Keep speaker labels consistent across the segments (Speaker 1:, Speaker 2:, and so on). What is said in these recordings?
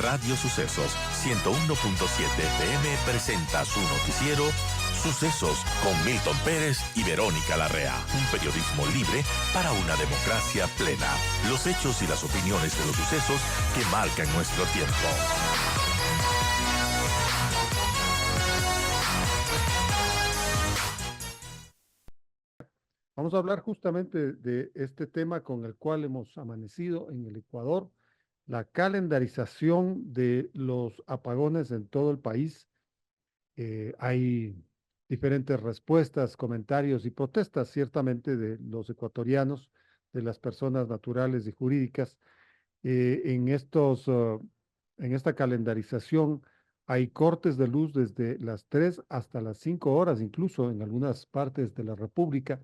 Speaker 1: Radio Sucesos 101.7 FM presenta su noticiero Sucesos con Milton Pérez y Verónica Larrea. Un periodismo libre para una democracia plena. Los hechos y las opiniones de los sucesos que marcan nuestro tiempo.
Speaker 2: Vamos a hablar justamente de este tema con el cual hemos amanecido en el Ecuador, la calendarización de los apagones en todo el país. Hay diferentes respuestas, comentarios y protestas, ciertamente, de los ecuatorianos, de las personas naturales y jurídicas. En esta calendarización hay cortes de luz desde las 3 hasta las 5 horas, incluso en algunas partes de la República.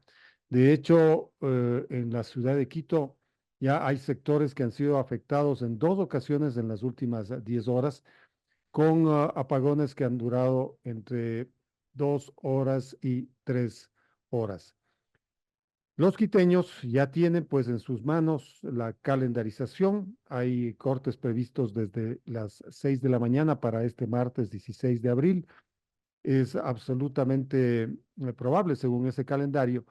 Speaker 2: De hecho, en la ciudad de Quito ya hay sectores que han sido afectados en 2 ocasiones en las últimas 10 horas, con apagones que han durado entre 2 horas y 3 horas. Los quiteños ya tienen pues en sus manos la calendarización. Hay cortes previstos desde las 6 de la mañana para este martes 16 de abril. Es absolutamente probable, según ese calendario,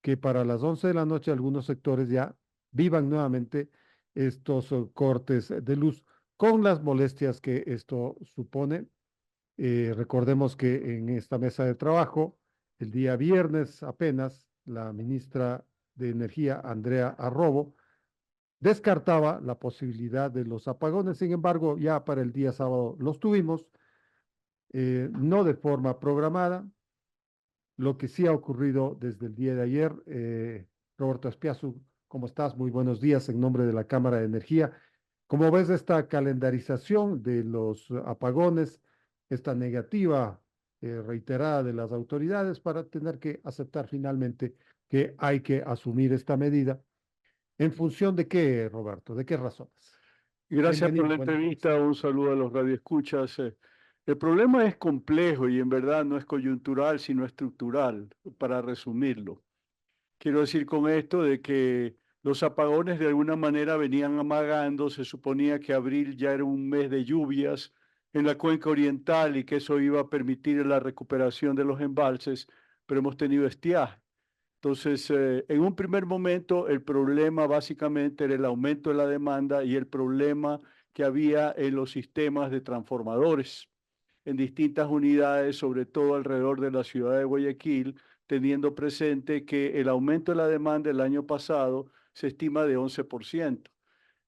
Speaker 2: que para las 11 de la noche algunos sectores ya vivan nuevamente estos cortes de luz con las molestias que esto supone. Recordemos que en esta mesa de trabajo, el día viernes apenas, la ministra de Energía, Andrea Arrobo, descartaba la posibilidad de los apagones. Sin embargo, ya para el día sábado los tuvimos, no de forma programada. Lo que sí ha ocurrido desde el día de ayer, Roberto Espiazu, ¿cómo estás? Muy buenos días en nombre de la Cámara de Energía. ¿Cómo ves esta calendarización de los apagones, esta negativa reiterada de las autoridades para tener que aceptar finalmente que hay que asumir esta medida? ¿En función de qué, Roberto? ¿De qué razones?
Speaker 3: Gracias por
Speaker 2: Bienvenido.
Speaker 3: la entrevista, un saludo a los radioescuchas. El problema es complejo y en verdad no es coyuntural, sino estructural, para resumirlo. Quiero decir con esto de que los apagones de alguna manera venían amagando, se suponía que abril ya era un mes de lluvias en la cuenca oriental y que eso iba a permitir la recuperación de los embalses, pero hemos tenido estiaje. Entonces, en un primer momento, el problema básicamente era el aumento de la demanda y el problema que había en los sistemas de transformadores en distintas unidades, sobre todo alrededor de la ciudad de Guayaquil, teniendo presente que el aumento de la demanda el año pasado se estima de 11%.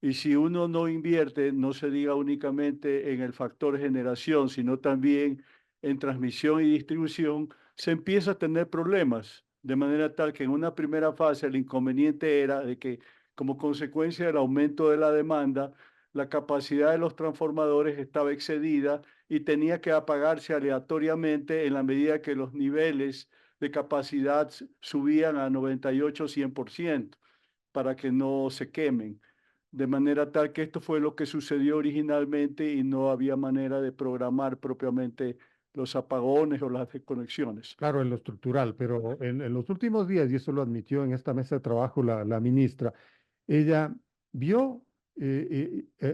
Speaker 3: Y si uno no invierte, no se diga únicamente en el factor generación, sino también en transmisión y distribución, se empieza a tener problemas, de manera tal que en una primera fase el inconveniente era de que como consecuencia del aumento de la demanda, la capacidad de los transformadores estaba excedida y tenía que apagarse aleatoriamente en la medida que los niveles de capacidad subían a 98-100% para que no se quemen. De manera tal que esto fue lo que sucedió originalmente y no había manera de programar propiamente los apagones o las desconexiones.
Speaker 2: Claro, en lo estructural, pero en los últimos días, y eso lo admitió en esta mesa de trabajo la ministra, ella vio,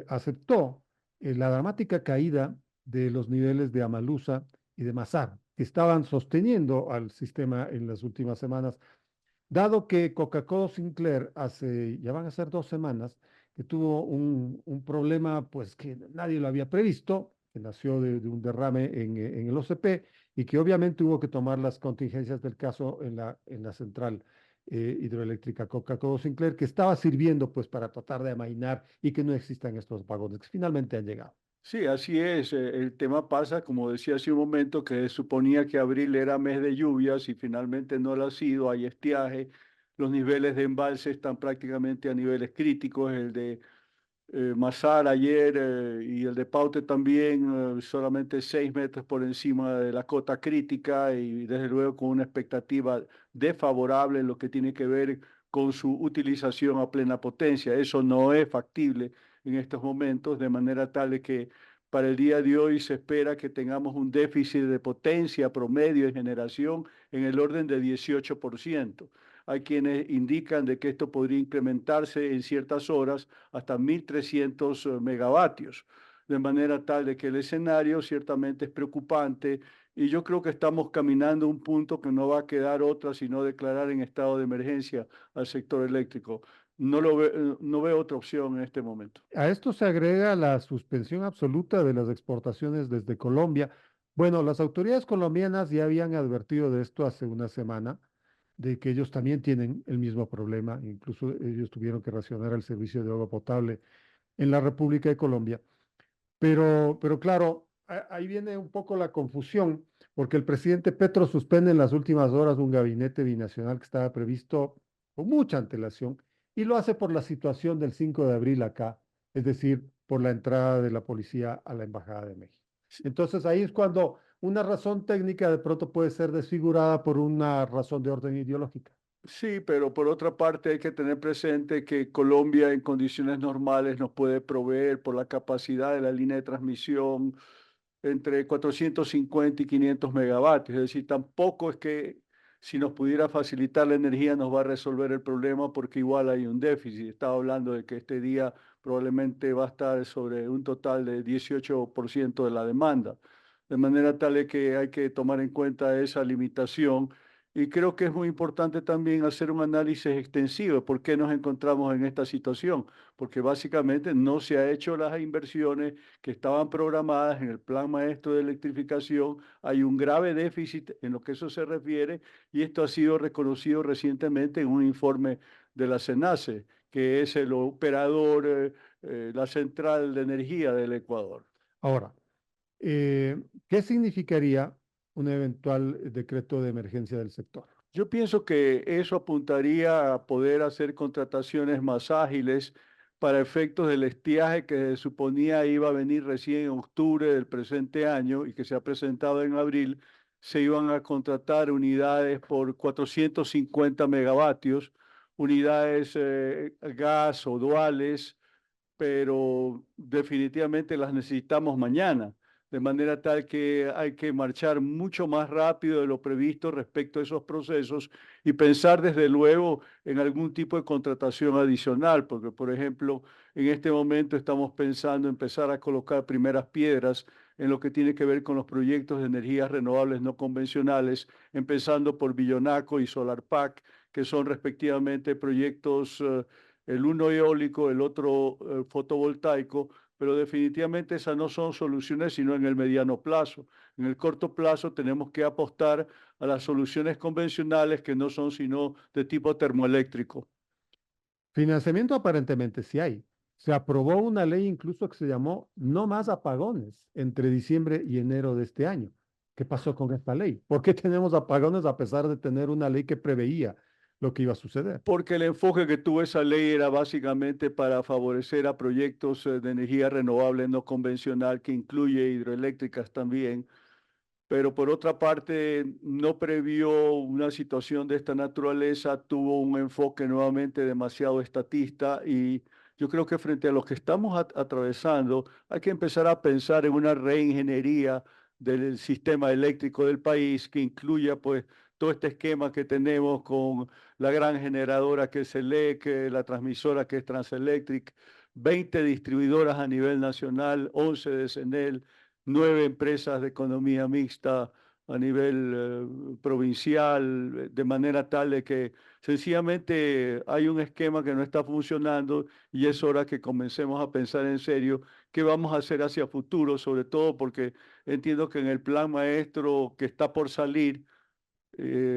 Speaker 2: aceptó la dramática caída de los niveles de Amalusa y de Masar, que estaban sosteniendo al sistema en las últimas semanas, dado que Coca-Cola Sinclair hace, ya van a ser 2 semanas, que tuvo un problema pues que nadie lo había previsto, que nació de un derrame en el OCP y que obviamente hubo que tomar las contingencias del caso en la central hidroeléctrica Coca-Cola Sinclair, que estaba sirviendo pues para tratar de amainar y que no existan estos apagones que finalmente han llegado.
Speaker 3: Sí, así es. El tema pasa, como decía hace un momento, que suponía que abril era mes de lluvias y finalmente no lo ha sido, hay estiaje, los niveles de embalse están prácticamente a niveles críticos, el de Masar ayer y el de Paute también, solamente 6 metros por encima de la cota crítica y desde luego con una expectativa desfavorable en lo que tiene que ver con su utilización a plena potencia. Eso no es factible en estos momentos, de manera tal de que para el día de hoy se espera que tengamos un déficit de potencia promedio en generación en el orden de 18%. Hay quienes indican de que esto podría incrementarse en ciertas horas hasta 1.300 megavatios. de manera tal de que el escenario ciertamente es preocupante y yo creo que estamos caminando a un punto que no va a quedar otra sino declarar en estado de emergencia al sector eléctrico. No veo otra opción en este momento.
Speaker 2: A esto se agrega la suspensión absoluta de las exportaciones desde Colombia. Bueno, las autoridades colombianas ya habían advertido de esto hace una semana, de que ellos también tienen el mismo problema. Incluso ellos tuvieron que racionar el servicio de agua potable en la República de Colombia. Pero claro, ahí viene un poco la confusión, porque el presidente Petro suspende en las últimas horas un gabinete binacional que estaba previsto con mucha antelación y lo hace por la situación del 5 de abril acá, es decir, por la entrada de la policía a la Embajada de México. Entonces ahí es cuando una razón técnica de pronto puede ser desfigurada por una razón de orden ideológica.
Speaker 3: Sí, pero por otra parte hay que tener presente que Colombia en condiciones normales nos puede proveer por la capacidad de la línea de transmisión entre 450 y 500 megavatios. Es decir, tampoco es que si nos pudiera facilitar la energía nos va a resolver el problema porque igual hay un déficit. Estaba hablando de que este día probablemente va a estar sobre un total de 18% de la demanda. De manera tal de que hay que tomar en cuenta esa limitación. Y creo que es muy importante también hacer un análisis extensivo de por qué nos encontramos en esta situación, porque básicamente no se ha hecho las inversiones que estaban programadas en el Plan Maestro de Electrificación. Hay un grave déficit en lo que eso se refiere y esto ha sido reconocido recientemente en un informe de la CENACE, que es el operador, la central de energía del Ecuador.
Speaker 2: Ahora, ¿qué significaría un eventual decreto de emergencia del sector?
Speaker 3: Yo pienso que eso apuntaría a poder hacer contrataciones más ágiles para efectos del estiaje que se suponía iba a venir recién en octubre del presente año y que se ha presentado en abril. Se iban a contratar unidades por 450 megavatios, unidades gas o duales, pero definitivamente las necesitamos mañana, de manera tal que hay que marchar mucho más rápido de lo previsto respecto a esos procesos y pensar desde luego en algún tipo de contratación adicional, porque por ejemplo, en este momento estamos pensando empezar a colocar primeras piedras en lo que tiene que ver con los proyectos de energías renovables no convencionales, empezando por Billonaco y SolarPac, que son respectivamente proyectos el uno eólico, el otro fotovoltaico, pero definitivamente esas no son soluciones sino en el mediano plazo. En el corto plazo tenemos que apostar a las soluciones convencionales que no son sino de tipo termoeléctrico.
Speaker 2: Financiamiento aparentemente sí hay. Se aprobó una ley incluso que se llamó No más apagones entre diciembre y enero de este año. ¿Qué pasó con esta ley? ¿Por qué tenemos apagones a pesar de tener una ley que preveía lo que iba a suceder?
Speaker 3: Porque el enfoque que tuvo esa ley era básicamente para favorecer a proyectos de energía renovable no convencional, que incluye hidroeléctricas también, pero por otra parte no previó una situación de esta naturaleza, tuvo un enfoque nuevamente demasiado estatista y yo creo que frente a lo que estamos atravesando hay que empezar a pensar en una reingeniería del sistema eléctrico del país que incluya pues todo este esquema que tenemos con la gran generadora que es ELEC, la transmisora que es Transelectric, 20 distribuidoras a nivel nacional, 11 de CENEL, 9 empresas de economía mixta a nivel provincial, de manera tal de que sencillamente hay un esquema que no está funcionando y es hora que comencemos a pensar en serio qué vamos a hacer hacia futuro, sobre todo porque entiendo que en el plan maestro que está por salir,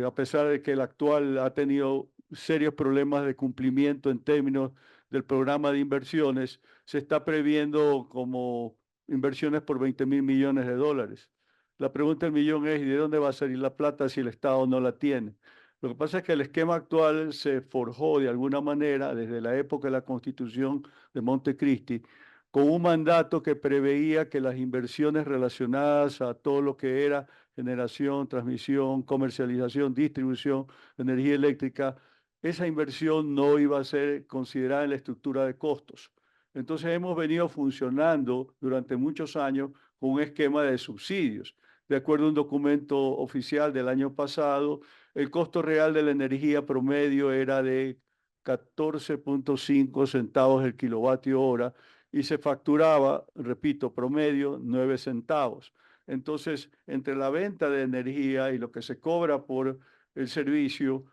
Speaker 3: a pesar de que el actual ha tenido serios problemas de cumplimiento en términos del programa de inversiones, se está previendo como inversiones por 20.000 millones de dólares. La pregunta del millón es, ¿y de dónde va a salir la plata si el Estado no la tiene? Lo que pasa es que el esquema actual se forjó de alguna manera desde la época de la Constitución de Montecristi con un mandato que preveía que las inversiones relacionadas a todo lo que era generación, transmisión, comercialización, distribución de energía eléctrica, esa inversión no iba a ser considerada en la estructura de costos. Entonces hemos venido funcionando durante muchos años con un esquema de subsidios. De acuerdo a un documento oficial del año pasado, el costo real de la energía promedio era de 14.5 centavos el kilovatio hora, y se facturaba, repito, promedio 9 centavos. Entonces, entre la venta de energía y lo que se cobra por el servicio,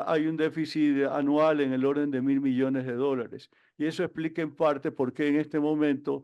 Speaker 3: hay un déficit anual en el orden de $1.000 millones. Y eso explica en parte por qué en este momento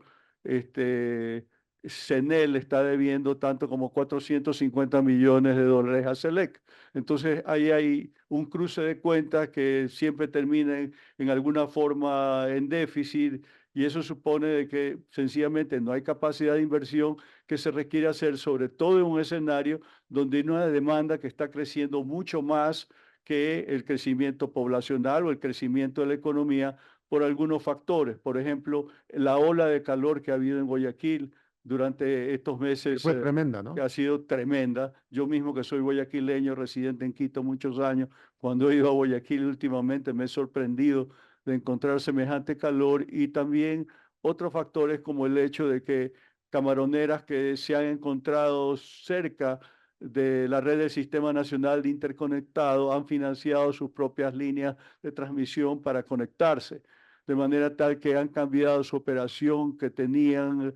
Speaker 3: CENEL está debiendo tanto como $450 millones a SELEC. Entonces, ahí hay un cruce de cuentas que siempre termina en alguna forma en déficit, y eso supone de que sencillamente no hay capacidad de inversión que se requiere hacer, sobre todo en un escenario donde hay una demanda que está creciendo mucho más que el crecimiento poblacional o el crecimiento de la economía por algunos factores. Por ejemplo, la ola de calor que ha habido en Guayaquil durante estos
Speaker 2: Que
Speaker 3: meses,
Speaker 2: fue tremenda,
Speaker 3: que
Speaker 2: ¿no?
Speaker 3: ha sido tremenda. Yo mismo, que soy guayaquileño, residente en Quito muchos años, cuando he ido a Guayaquil últimamente me he sorprendido de encontrar semejante calor, y también otros factores como el hecho de que camaroneras que se han encontrado cerca de la red del Sistema Nacional de Interconectado han financiado sus propias líneas de transmisión para conectarse, de manera tal que han cambiado su operación que tenían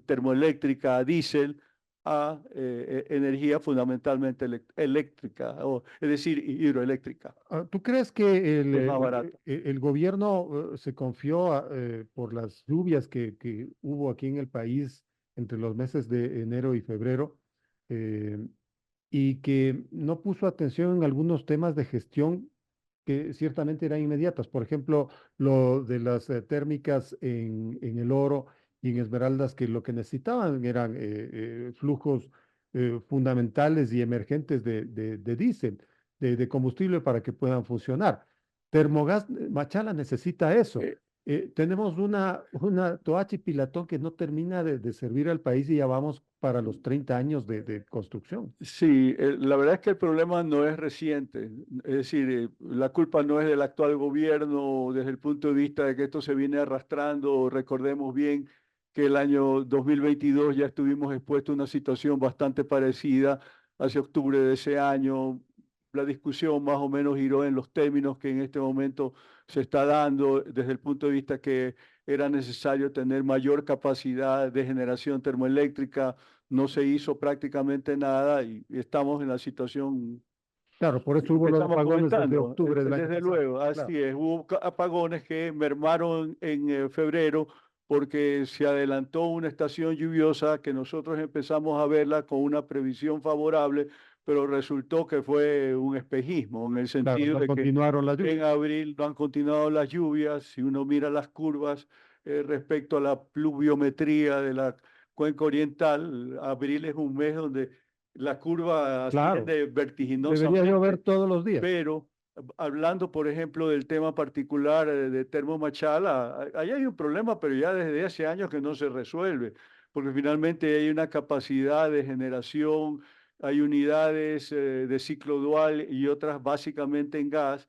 Speaker 3: termoeléctrica a diésel a energía fundamentalmente eléctrica, es decir, hidroeléctrica,
Speaker 2: ¿Tú crees que
Speaker 3: que es más barato.
Speaker 2: el gobierno se confió por las lluvias que hubo aquí en el país entre los meses de enero y febrero eh, y que no puso atención en algunos temas de gestión que ciertamente eran inmediatas? Por ejemplo, lo de las térmicas en El Oro y en Esmeraldas, que lo que necesitaban eran flujos fundamentales y emergentes de diésel, de combustible para que puedan funcionar. Termogas Machala necesita eso.
Speaker 3: Eh,
Speaker 2: Tenemos una Toachi Pilatón que no termina de servir al país y ya vamos para los 30 años de construcción.
Speaker 3: Sí, la verdad es que el problema no es reciente, es decir, la culpa no es del actual gobierno desde el punto de vista de que esto se viene arrastrando. Recordemos bien que el año 2022 ya estuvimos expuestos a una situación bastante parecida hacia octubre de ese año. La discusión más o menos giró en los términos que en este momento se está dando desde el punto de vista que era necesario tener mayor capacidad de generación termoeléctrica. No se hizo prácticamente nada y estamos en la situación
Speaker 2: Claro, por eso hubo
Speaker 3: que
Speaker 2: los
Speaker 3: estamos
Speaker 2: apagones desde
Speaker 3: comentando.
Speaker 2: octubre del año
Speaker 3: Desde
Speaker 2: pasado.
Speaker 3: luego,
Speaker 2: Claro.
Speaker 3: así es. Hubo apagones que mermaron en febrero porque se adelantó una estación lluviosa que nosotros empezamos a verla con una previsión favorable, pero resultó que fue un espejismo, en el
Speaker 2: Claro,
Speaker 3: sentido
Speaker 2: no
Speaker 3: de que
Speaker 2: continuaron las
Speaker 3: en
Speaker 2: lluvias.
Speaker 3: abril no han continuado las lluvias. Si uno mira las curvas respecto a la pluviometría de la cuenca oriental, abril es un mes donde la curva
Speaker 2: Claro,
Speaker 3: asciende
Speaker 2: debería llover
Speaker 3: vertiginosamente,
Speaker 2: todos los días.
Speaker 3: pero hablando, por ejemplo, del tema particular de Termomachala, ahí hay un problema, pero ya desde hace años que no se resuelve, porque finalmente hay una capacidad de generación, hay unidades de ciclo dual y otras básicamente en gas,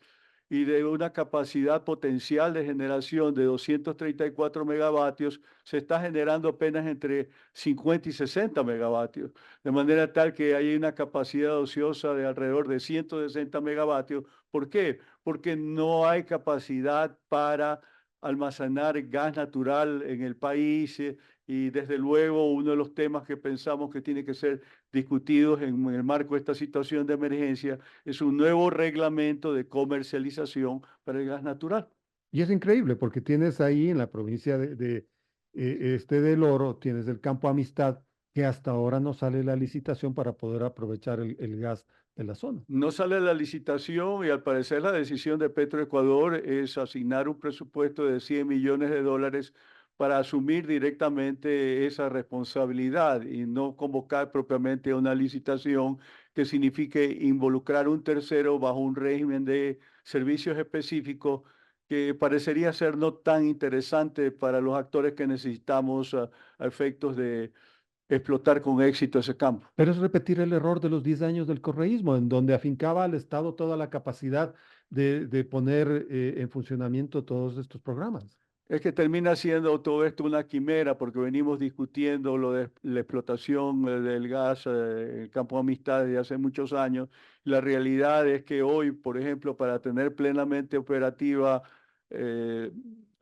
Speaker 3: y de una capacidad potencial de generación de 234 megavatios, se está generando apenas entre 50 y 60 megavatios, de manera tal que hay una capacidad ociosa de alrededor de 160 megavatios. ¿Por qué? Porque no hay capacidad para almacenar gas natural en el país, y desde luego uno de los temas que pensamos que tiene que ser discutidos en el marco de esta situación de emergencia es un nuevo reglamento de comercialización para el gas natural.
Speaker 2: Y es increíble porque tienes ahí en la provincia del Oro, tienes el Campo Amistad, que hasta ahora no sale la licitación para poder aprovechar el gas de la zona.
Speaker 3: No sale la licitación y al parecer la decisión de Petroecuador es asignar un presupuesto de $100 millones para asumir directamente esa responsabilidad y no convocar propiamente una licitación que signifique involucrar un tercero bajo un régimen de servicios específicos que parecería ser no tan interesante para los actores que necesitamos a efectos de explotar con éxito ese campo.
Speaker 2: Pero es repetir el error de los 10 años del correísmo, en donde afincaba al Estado toda la capacidad de poner en funcionamiento todos estos programas.
Speaker 3: Es que termina siendo todo esto una quimera porque venimos discutiendo lo de la explotación del gas en el campo de Amistad desde hace muchos años. La realidad es que hoy, por ejemplo, para tener plenamente operativa eh,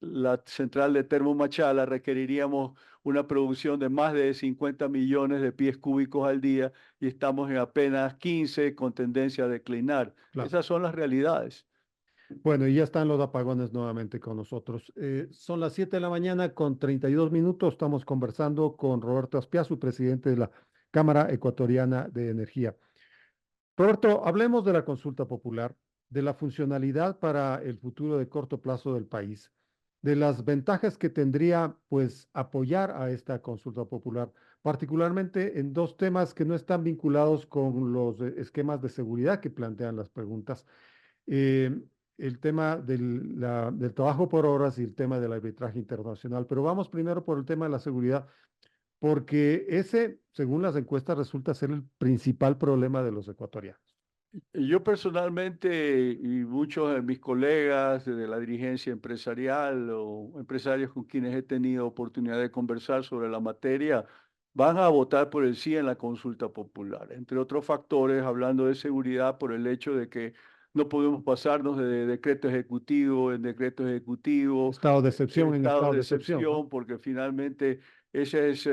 Speaker 3: la central de Termomachala, requeriríamos una producción de más de 50 millones de pies cúbicos al día y estamos en apenas 15 con tendencia a declinar.
Speaker 2: Claro.
Speaker 3: Esas son las realidades.
Speaker 2: Bueno, y ya están los apagones nuevamente con nosotros. Son las 7 de la mañana con 32 minutos. Estamos conversando con Roberto Aspiazu, presidente de la Cámara Ecuatoriana de Energía. Roberto, hablemos de la consulta popular, de la funcionalidad para el futuro de corto plazo del país, de las ventajas que tendría, pues, apoyar a esta consulta popular, particularmente en dos temas que no están vinculados con los esquemas de seguridad que plantean las preguntas. Eh, el tema del trabajo por horas y el tema del arbitraje internacional. Pero vamos primero por el tema de la seguridad, porque ese, según las encuestas, resulta ser el principal problema de los ecuatorianos.
Speaker 3: Yo personalmente y muchos de mis colegas de la dirigencia empresarial o empresarios con quienes he tenido oportunidad de conversar sobre la materia, van a votar por el sí en la consulta popular. Entre otros factores, hablando de seguridad, por el hecho de que no podemos pasarnos de decreto ejecutivo en decreto ejecutivo,
Speaker 2: Estado de excepción en
Speaker 3: estados
Speaker 2: estado
Speaker 3: de
Speaker 2: de excepción, ¿no?
Speaker 3: excepción, porque finalmente esa es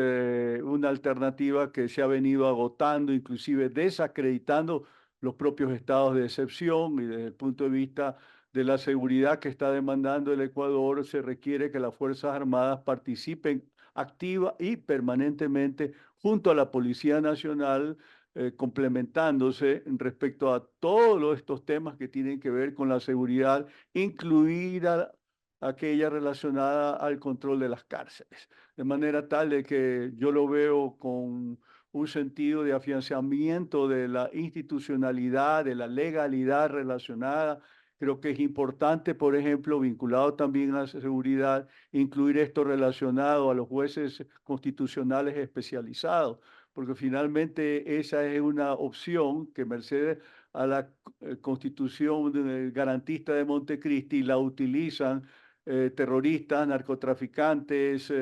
Speaker 3: una alternativa que se ha venido agotando, inclusive desacreditando los propios estados de excepción, y desde el punto de vista de la seguridad que está demandando el Ecuador, se requiere que las Fuerzas Armadas participen activa y permanentemente junto a la Policía Nacional, complementándose respecto a todos estos temas que tienen que ver con la seguridad, incluida aquella relacionada al control de las cárceles. De manera tal de que yo lo veo con un sentido de afianzamiento de la institucionalidad, de la legalidad relacionada. Creo que es importante, por ejemplo, vinculado también a la seguridad, incluir esto relacionado a los jueces constitucionales especializados, porque finalmente esa es una opción que merced a la constitución garantista de Montecristi la utilizan terroristas, narcotraficantes,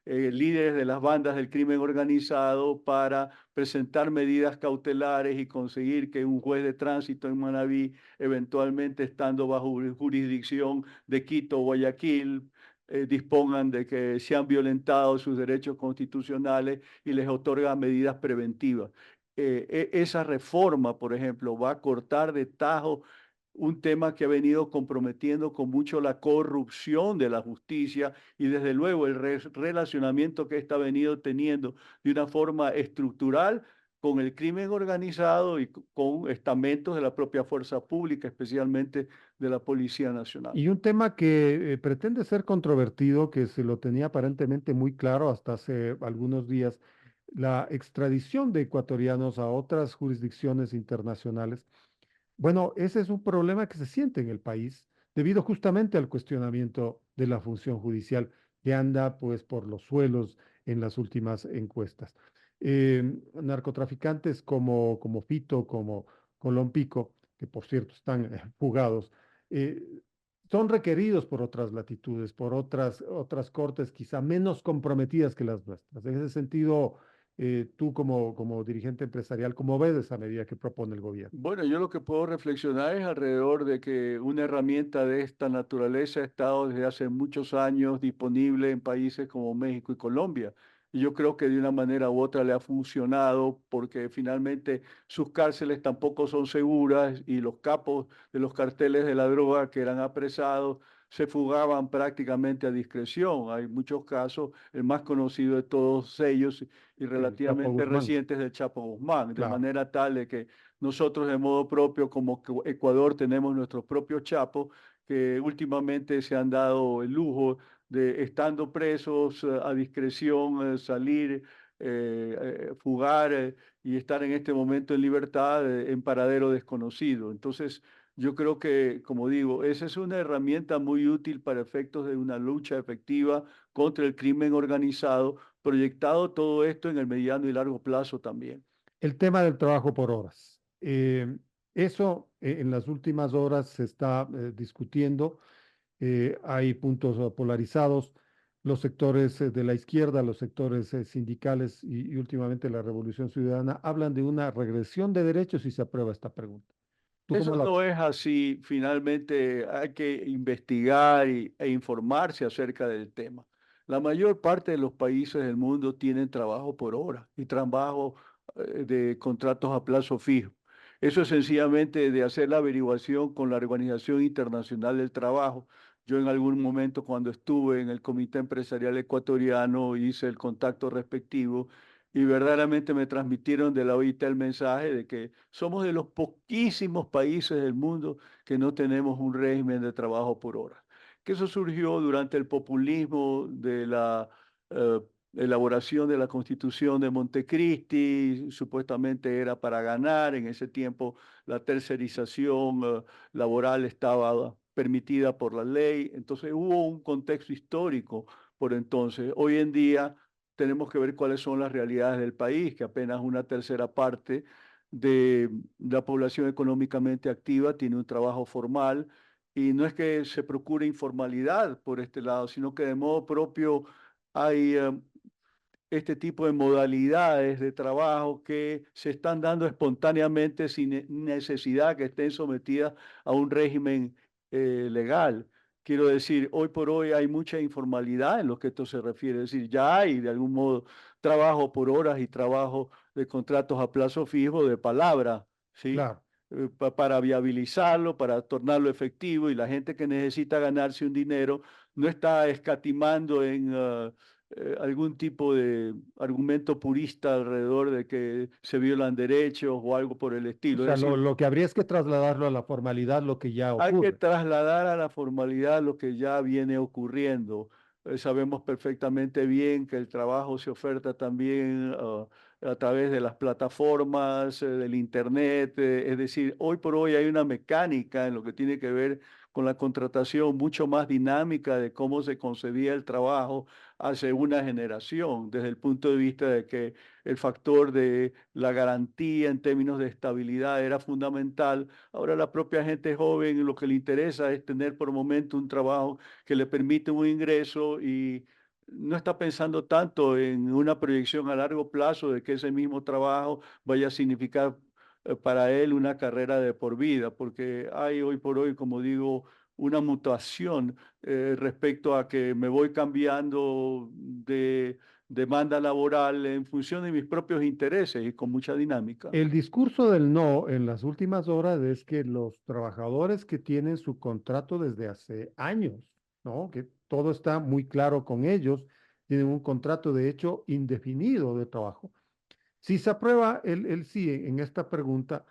Speaker 3: líderes de las bandas del crimen organizado para presentar medidas cautelares y conseguir que un juez de tránsito en Manabí, eventualmente estando bajo jurisdicción de Quito o Guayaquil, dispongan de que se han violentado sus derechos constitucionales y les otorga medidas preventivas. Esa reforma, por ejemplo, va a cortar de tajo un tema que ha venido comprometiendo con mucho la corrupción de la justicia y desde luego el relacionamiento que está venido teniendo de una forma estructural con el crimen organizado y con estamentos de la propia fuerza pública, especialmente de la Policía Nacional.
Speaker 2: Y un tema que pretende ser controvertido, que se lo tenía aparentemente muy claro hasta hace algunos días, la extradición de ecuatorianos a otras jurisdicciones internacionales. Bueno, ese es un problema que se siente en el país debido justamente al cuestionamiento de la función judicial que anda pues por los suelos en las últimas encuestas. Narcotraficantes como Fito, como Colompico, que por cierto están fugados, eh, son requeridos por otras latitudes, por otras cortes quizá menos comprometidas que las nuestras. En ese sentido, tú como dirigente empresarial, ¿cómo ves esa medida que propone el gobierno?
Speaker 3: Bueno, yo lo que puedo reflexionar es alrededor de que una herramienta de esta naturaleza ha estado desde hace muchos años disponible en países como México y Colombia. Y yo creo que de una manera u otra le ha funcionado porque finalmente sus cárceles tampoco son seguras y los capos de los carteles de la droga que eran apresados se fugaban prácticamente a discreción. Hay muchos casos, el más conocido de todos ellos y
Speaker 2: El Chapo
Speaker 3: relativamente
Speaker 2: Guzmán,
Speaker 3: recientes del Chapo Guzmán, de
Speaker 2: claro.
Speaker 3: manera tal de que nosotros de modo propio, como Ecuador, tenemos nuestros propios chapos que últimamente se han dado el lujo de, estando presos a discreción, salir, fugar y estar en este momento en libertad en paradero desconocido. Entonces, yo creo que, como digo, esa es una herramienta muy útil para efectos de una lucha efectiva contra el crimen organizado, proyectado todo esto en el mediano y largo plazo también.
Speaker 2: El tema del trabajo por horas. Eso en las últimas horas se está discutiendo. Hay puntos polarizados. Los sectores de la izquierda, los sectores sindicales y últimamente la Revolución Ciudadana hablan de una regresión de derechos si se aprueba esta pregunta. ¿Tú cómo
Speaker 3: Eso
Speaker 2: lo
Speaker 3: no
Speaker 2: ves?
Speaker 3: es así. Finalmente hay que investigar e informarse acerca del tema. La mayor parte de los países del mundo tienen trabajo por hora y trabajo de contratos a plazo fijo. Eso es sencillamente de hacer la averiguación con la Organización Internacional del Trabajo. Yo en algún momento cuando estuve en el Comité Empresarial Ecuatoriano hice el contacto respectivo y verdaderamente me transmitieron de la OIT el mensaje de que somos de los poquísimos países del mundo que no tenemos un régimen de trabajo por hora. Que eso surgió durante el populismo de la eh, elaboración de la Constitución de Montecristi, supuestamente era para ganar. En ese tiempo la tercerización laboral estaba permitida por la ley, entonces hubo un contexto histórico por entonces. Hoy en día tenemos que ver cuáles son las realidades del país, que apenas una tercera parte de la población económicamente activa tiene un trabajo formal y no es que se procure informalidad por este lado, sino que de modo propio hay este tipo de modalidades de trabajo que se están dando espontáneamente sin necesidad que estén sometidas a un régimen legal. Quiero decir, hoy por hoy hay mucha informalidad en lo que esto se refiere. Es decir, ya hay de algún modo trabajo por horas y trabajo de contratos a plazo fijo de palabra, ¿sí?
Speaker 2: Claro.
Speaker 3: Para viabilizarlo, para tornarlo efectivo y la gente que necesita ganarse un dinero no está escatimando en algún tipo de argumento purista alrededor de que se violan derechos o algo por el
Speaker 2: O
Speaker 3: estilo. Es
Speaker 2: sea,
Speaker 3: decir,
Speaker 2: lo que habría es que trasladarlo a la formalidad, lo que ya
Speaker 3: hay que
Speaker 2: ocurre.
Speaker 3: trasladar a la formalidad lo que ya viene ocurriendo. Sabemos perfectamente bien que el trabajo se oferta también a través de las plataformas, del internet. Es decir, hoy por hoy hay una mecánica en lo que tiene que ver con la contratación mucho más dinámica de cómo se concebía el trabajo hace una generación, desde el punto de vista de que el factor de la garantía en términos de estabilidad era fundamental. Ahora la propia gente joven lo que le interesa es tener por momento un trabajo que le permite un ingreso y no está pensando tanto en una proyección a largo plazo de que ese mismo trabajo vaya a significar para él una carrera de por vida, porque hay hoy por hoy, como digo, una mutación respecto a que me voy cambiando de demanda laboral en función de mis propios intereses y con mucha dinámica.
Speaker 2: El discurso del no en las últimas horas es que los trabajadores que tienen su contrato desde hace años, ¿no? Que todo está muy claro con ellos, tienen un contrato de hecho indefinido de trabajo. Si se aprueba el sí en esta pregunta,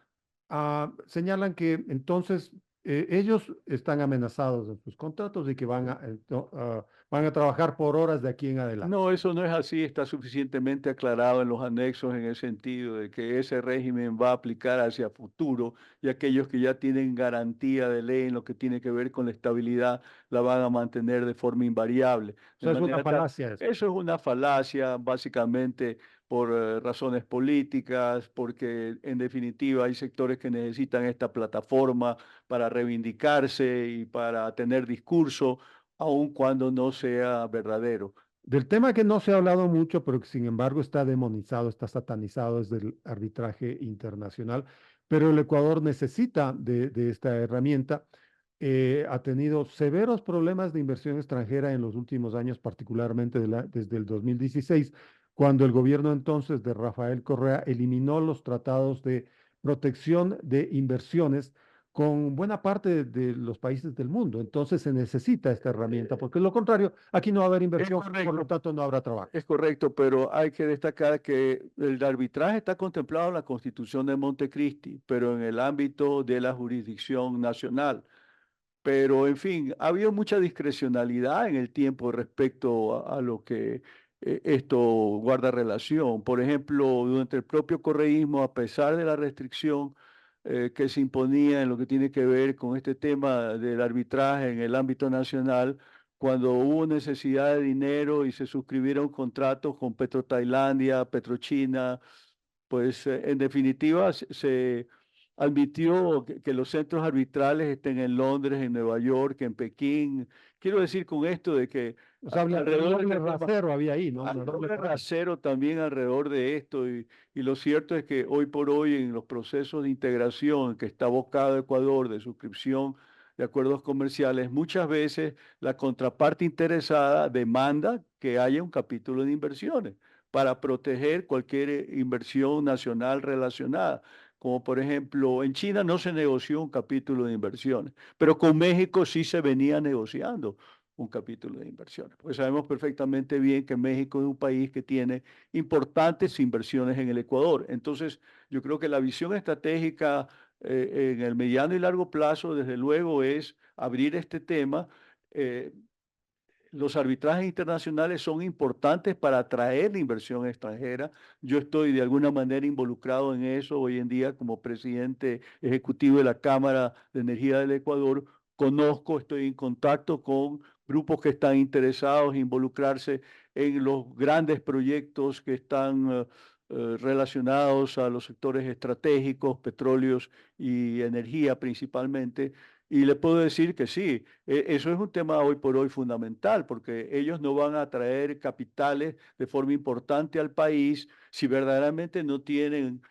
Speaker 2: señalan que entonces ellos están amenazados en sus contratos y que van a trabajar por horas de aquí en adelante.
Speaker 3: No, eso no es así, está suficientemente aclarado en los anexos en el sentido de que ese régimen va a aplicar hacia futuro y aquellos que ya tienen garantía de ley en lo que tiene que ver con la estabilidad la van a mantener de forma invariable.
Speaker 2: O
Speaker 3: De
Speaker 2: sea, es una
Speaker 3: manera tal,
Speaker 2: falacia eso.
Speaker 3: eso es una falacia básicamente por razones políticas, porque en definitiva hay sectores que necesitan esta plataforma para reivindicarse y para tener discurso, aun cuando no sea verdadero.
Speaker 2: Del tema que no se ha hablado mucho, pero que sin embargo está demonizado, está satanizado, es del arbitraje internacional. Pero el Ecuador necesita de esta herramienta. Ha tenido severos problemas de inversión extranjera en los últimos años, particularmente desde el 2016, cuando el gobierno entonces de Rafael Correa eliminó los tratados de protección de inversiones con buena parte de los países del mundo. Entonces se necesita esta herramienta, porque de lo contrario, aquí no va a haber
Speaker 3: Es
Speaker 2: inversión, por lo
Speaker 3: correcto,
Speaker 2: tanto no habrá trabajo.
Speaker 3: es correcto, pero hay que destacar que el arbitraje está contemplado en la Constitución de Montecristi, pero en el ámbito de la jurisdicción nacional. Pero, en fin, ha habido mucha discrecionalidad en el tiempo respecto a lo que esto guarda relación. Por ejemplo, durante el propio correísmo, a pesar de la restricción que se imponía en lo que tiene que ver con este tema del arbitraje en el ámbito nacional, cuando hubo necesidad de dinero y se suscribieron contratos con PetroTailandia, PetroChina, pues en definitiva se admitió que los centros arbitrales estén en Londres, en Nueva York, en Pekín. Quiero decir con esto de que
Speaker 2: O sea, un
Speaker 3: alrededor
Speaker 2: doble
Speaker 3: del tema.
Speaker 2: rasero había ahí, ¿no?
Speaker 3: Hay
Speaker 2: Una
Speaker 3: un
Speaker 2: doble carga.
Speaker 3: rasero también alrededor de esto y lo cierto es que hoy por hoy en los procesos de integración que está abocado Ecuador de suscripción de acuerdos comerciales, muchas veces la contraparte interesada demanda que haya un capítulo de inversiones para proteger cualquier inversión nacional relacionada. Como por ejemplo, en China no se negoció un capítulo de inversiones, pero con México sí se venía negociando un capítulo de inversiones. Pues sabemos perfectamente bien que México es un país que tiene importantes inversiones en el Ecuador. Entonces, yo creo que la visión estratégica en el mediano y largo plazo, desde luego, es abrir este tema. Eh, los arbitrajes internacionales son importantes para atraer la inversión extranjera. Yo estoy de alguna manera involucrado en eso hoy en día como presidente ejecutivo de la Cámara de Energía del Ecuador. Conozco, estoy en contacto con grupos que están interesados en involucrarse en los grandes proyectos que están relacionados a los sectores estratégicos, petróleos y energía principalmente. Y le puedo decir que sí, eso es un tema hoy por hoy fundamental, porque ellos no van a traer capitales de forma importante al país si verdaderamente no tienen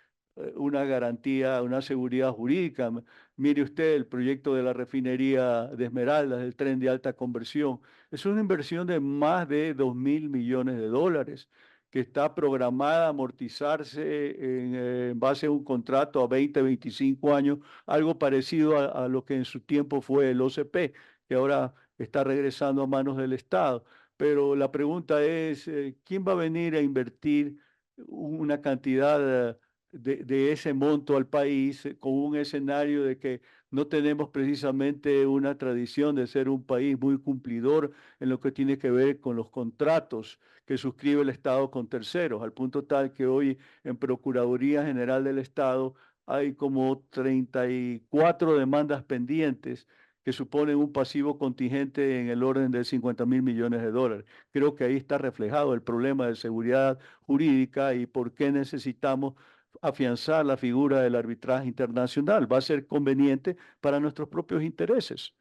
Speaker 3: una garantía, una seguridad jurídica. Mire usted el proyecto de la refinería de Esmeraldas, del tren de alta conversión. Es una inversión de más de 2.000 millones de dólares que está programada a amortizarse en base a un contrato a 20, 25 años, algo parecido a lo que en su tiempo fue el OCP, que ahora está regresando a manos del Estado. Pero la pregunta es, ¿quién va a venir a invertir una cantidad de ese monto al país con un escenario de que no tenemos precisamente una tradición de ser un país muy cumplidor en lo que tiene que ver con los contratos que suscribe el Estado con terceros, al punto tal que hoy en Procuraduría General del Estado hay como 34 demandas pendientes que suponen un pasivo contingente en el orden de 50.000 millones de dólares. Creo que ahí está reflejado el problema de seguridad jurídica y por qué necesitamos afianzar la figura del arbitraje internacional. Va a ser conveniente para nuestros propios intereses.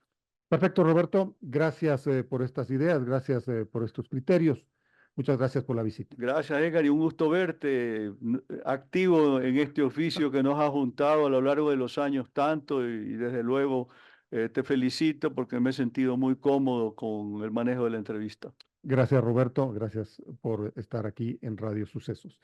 Speaker 2: Perfecto, Roberto. Gracias por estas ideas, gracias por estos criterios. Muchas gracias por la visita.
Speaker 3: Gracias, Edgar, y un gusto verte activo en este oficio que nos ha juntado a lo largo de los años tanto y desde luego te felicito porque me he sentido muy cómodo con el manejo de la entrevista.
Speaker 2: Gracias, Roberto. Gracias por estar aquí en Radio Sucesos.